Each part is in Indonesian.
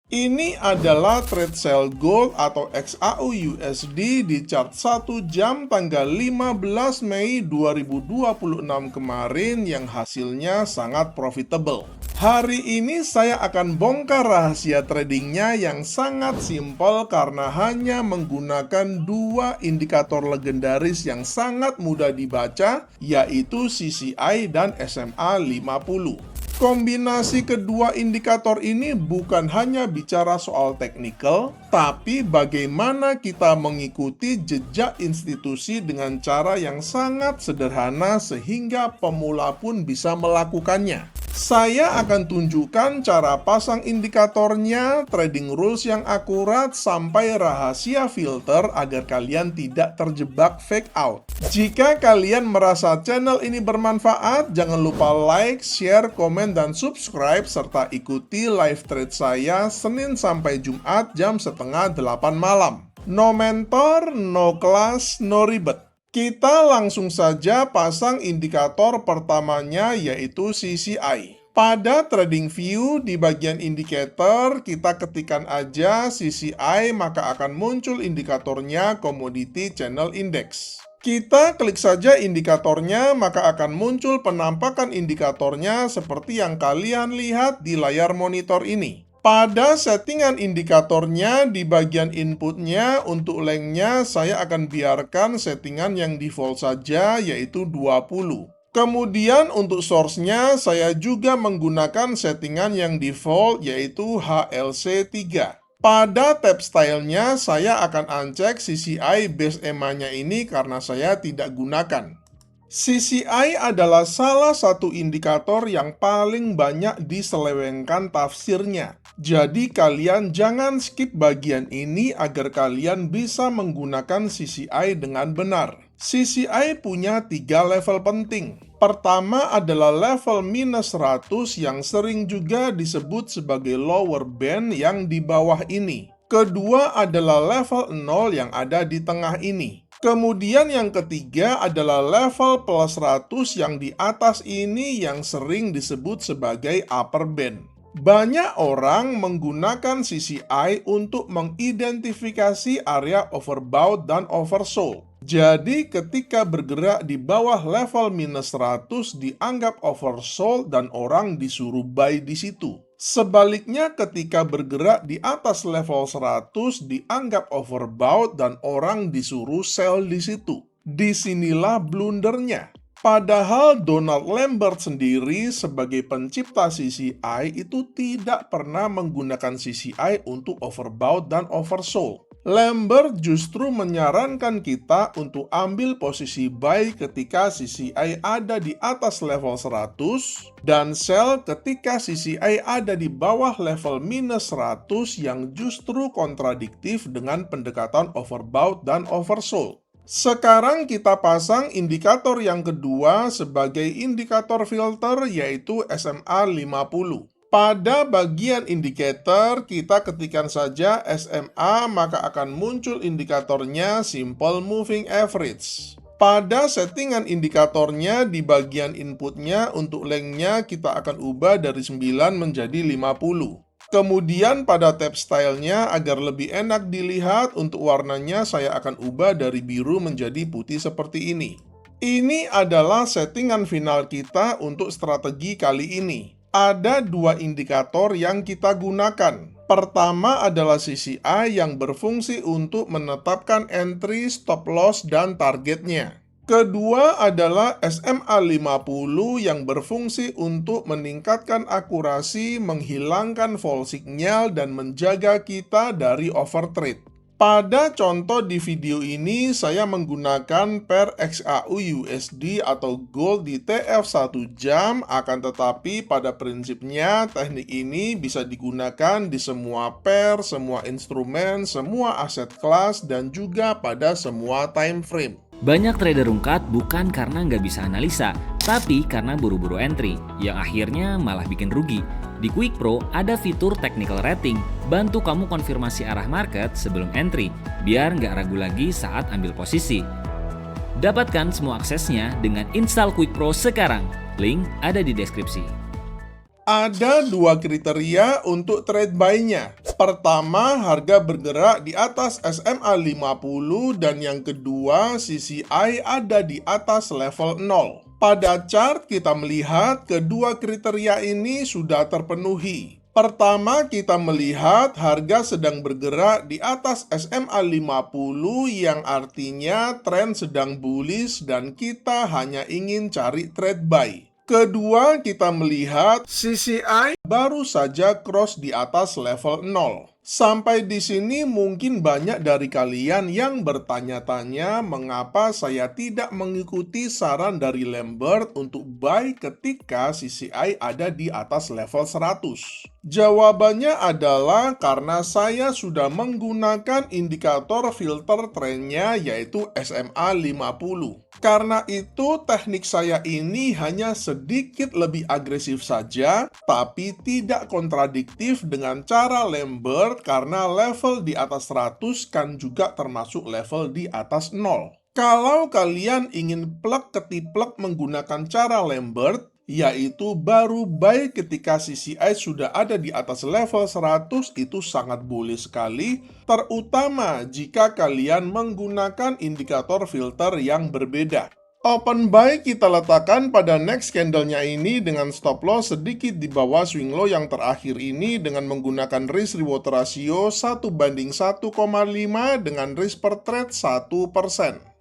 Ini adalah trade sell gold atau XAU-USD di chart 1 jam tanggal 15 Mei 2026 kemarin yang hasilnya sangat profitable. Hari ini saya akan bongkar rahasia tradingnya yang sangat simpel karena hanya menggunakan dua indikator legendaris yang sangat mudah dibaca, yaitu CCI dan SMA 50. Kombinasi kedua indikator ini bukan hanya bicara soal teknikal, tapi bagaimana kita mengikuti jejak institusi dengan cara yang sangat sederhana sehingga pemula pun bisa melakukannya. Saya akan tunjukkan cara pasang indikatornya, trading rules yang akurat, sampai rahasia filter agar kalian tidak terjebak fake out. Jika kalian merasa channel ini bermanfaat, jangan lupa like, share, komen, dan subscribe, serta ikuti live trade saya Senin sampai Jumat jam setengah 8 malam. No mentor, no kelas, no ribet. Kita langsung saja pasang indikator pertamanya, yaitu CCI. Pada TradingView di bagian indikator, kita ketikkan aja CCI, maka akan muncul indikatornya Commodity Channel Index. Kita klik saja indikatornya, maka akan muncul penampakan indikatornya seperti yang kalian lihat di layar monitor ini. Pada settingan indikatornya di bagian inputnya, untuk lengthnya saya akan biarkan settingan yang default saja, yaitu 20. Kemudian untuk source-nya saya juga menggunakan settingan yang default, yaitu HLC 3. Pada tab style-nya saya akan uncheck CCI base EMA-nya ini karena saya tidak gunakan. CCI adalah salah satu indikator yang paling banyak diselewengkan tafsirnya. Jadi kalian jangan skip bagian ini agar kalian bisa menggunakan CCI dengan benar. CCI punya 3 level penting. Pertama adalah level minus 100 yang sering juga disebut sebagai lower band yang di bawah ini. Kedua adalah level 0 yang ada di tengah ini. Kemudian yang ketiga adalah level plus 100 yang di atas ini yang sering disebut sebagai upper band. Banyak orang menggunakan CCI untuk mengidentifikasi area overbought dan oversold. Jadi ketika bergerak di bawah level minus 100 dianggap oversold dan orang disuruh buy di situ. Sebaliknya ketika bergerak di atas level 100 dianggap overbought dan orang disuruh sell di situ. Disinilah blundernya. Padahal Donald Lambert sendiri sebagai pencipta CCI itu tidak pernah menggunakan CCI untuk overbought dan oversold. Lambert justru menyarankan kita untuk ambil posisi buy ketika CCI ada di atas level 100 dan sell ketika CCI ada di bawah level minus 100 yang justru kontradiktif dengan pendekatan overbought dan oversold. Sekarang kita pasang indikator yang kedua sebagai indikator filter, yaitu SMA 50. Pada bagian indikator, kita ketikkan saja SMA, maka akan muncul indikatornya Simple Moving Average. Pada settingan indikatornya di bagian inputnya, untuk lengthnya kita akan ubah dari 9 menjadi 50. Kemudian pada tab style-nya agar lebih enak dilihat, untuk warnanya saya akan ubah dari biru menjadi putih seperti ini. Ini adalah settingan final kita untuk strategi kali ini. Ada dua indikator yang kita gunakan. Pertama adalah CCI yang berfungsi untuk menetapkan entry, stop loss, dan targetnya. Kedua adalah SMA 50 yang berfungsi untuk meningkatkan akurasi, menghilangkan false signal, dan menjaga kita dari overtrade. Pada contoh di video ini, saya menggunakan pair XAU-USD atau gold di TF 1 jam, akan tetapi pada prinsipnya teknik ini bisa digunakan di semua pair, semua instrumen, semua aset kelas, dan juga pada semua time frame. Banyak trader rungkat bukan karena nggak bisa analisa, tapi karena buru-buru entry, yang akhirnya malah bikin rugi. Di Quick Pro ada fitur technical rating, bantu kamu konfirmasi arah market sebelum entry, biar nggak ragu lagi saat ambil posisi. Dapatkan semua aksesnya dengan install Quick Pro sekarang, link ada di deskripsi. Ada dua kriteria untuk trade buy-nya. Pertama, harga bergerak di atas SMA 50 dan yang kedua, CCI ada di atas level 0. Pada chart kita melihat kedua kriteria ini sudah terpenuhi. Pertama, kita melihat harga sedang bergerak di atas SMA 50 yang artinya tren sedang bullish dan kita hanya ingin cari trade buy. Kedua, kita melihat CCI baru saja cross di atas level 0. Sampai di sini mungkin banyak dari kalian yang bertanya-tanya mengapa saya tidak mengikuti saran dari Lambert untuk buy ketika CCI ada di atas level 100. Jawabannya adalah karena saya sudah menggunakan indikator filter trennya yaitu SMA 50. Karena itu teknik saya ini hanya sedikit lebih agresif saja, tapi tidak kontradiktif dengan cara Lambert karena level di atas 100 kan juga termasuk level di atas 0. Kalau kalian ingin plek-ketiplek menggunakan cara Lambert, yaitu baru buy ketika CCI sudah ada di atas level 100, itu sangat bullish sekali, terutama jika kalian menggunakan indikator filter yang berbeda. Open buy kita letakkan pada next candle-nya ini dengan stop loss sedikit di bawah swing low yang terakhir ini dengan menggunakan risk reward ratio 1:1,5 dengan risk per trade 1%.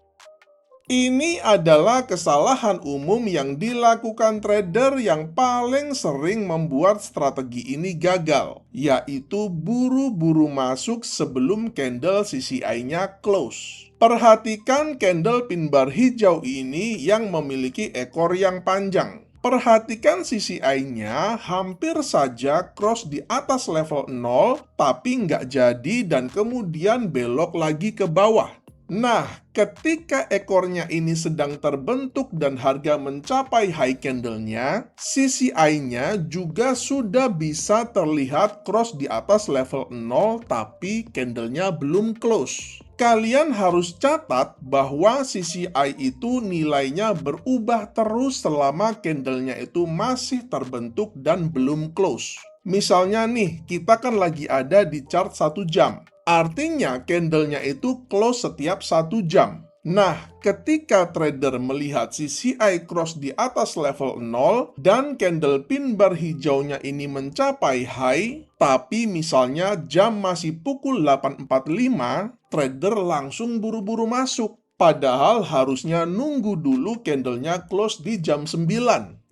Ini adalah kesalahan umum yang dilakukan trader yang paling sering membuat strategi ini gagal, yaitu buru-buru masuk sebelum candle CCI-nya close. Perhatikan candle pin bar hijau ini yang memiliki ekor yang panjang. Perhatikan CCI-nya hampir saja cross di atas level 0, tapi nggak jadi dan kemudian belok lagi ke bawah. Nah, ketika ekornya ini sedang terbentuk dan harga mencapai high candle-nya, CCI-nya juga sudah bisa terlihat cross di atas level 0, tapi candle-nya belum close. Kalian harus catat bahwa CCI itu nilainya berubah terus selama candle-nya itu masih terbentuk dan belum close. Misalnya nih, kita kan lagi ada di chart 1 jam. Artinya candle-nya itu close setiap 1 jam. Nah, ketika trader melihat CCI cross di atas level 0 dan candle pin bar hijaunya ini mencapai high, tapi misalnya jam masih pukul 8.45, trader langsung buru-buru masuk. Padahal harusnya nunggu dulu candle-nya close di jam 9.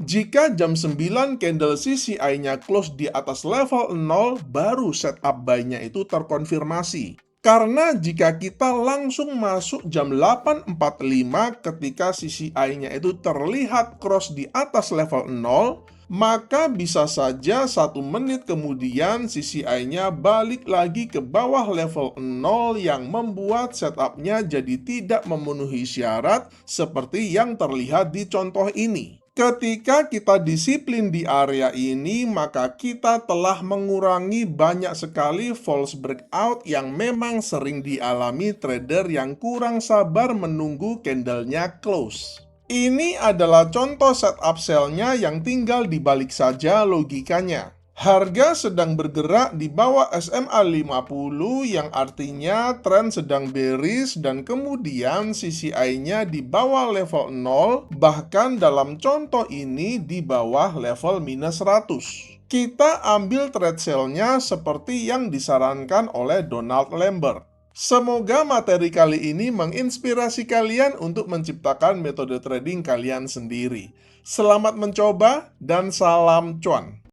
Jika jam 9 candle CCI-nya close di atas level 0, baru setup buy-nya itu terkonfirmasi. Karena jika kita langsung masuk jam 8.45 ketika CCI-nya itu terlihat cross di atas level 0, maka bisa saja 1 menit kemudian CCI-nya balik lagi ke bawah level 0 yang membuat setup-nya jadi tidak memenuhi syarat seperti yang terlihat di contoh ini. Ketika kita disiplin di area ini, maka kita telah mengurangi banyak sekali false breakout yang memang sering dialami trader yang kurang sabar menunggu candle-nya close. Ini adalah contoh setup sell-nya yang tinggal dibalik saja logikanya. Harga sedang bergerak di bawah SMA 50 yang artinya tren sedang bearish dan kemudian CCI-nya di bawah level 0, bahkan dalam contoh ini di bawah level minus 100. Kita ambil trade sell-nya seperti yang disarankan oleh Donald Lambert. Semoga materi kali ini menginspirasi kalian untuk menciptakan metode trading kalian sendiri. Selamat mencoba dan salam cuan!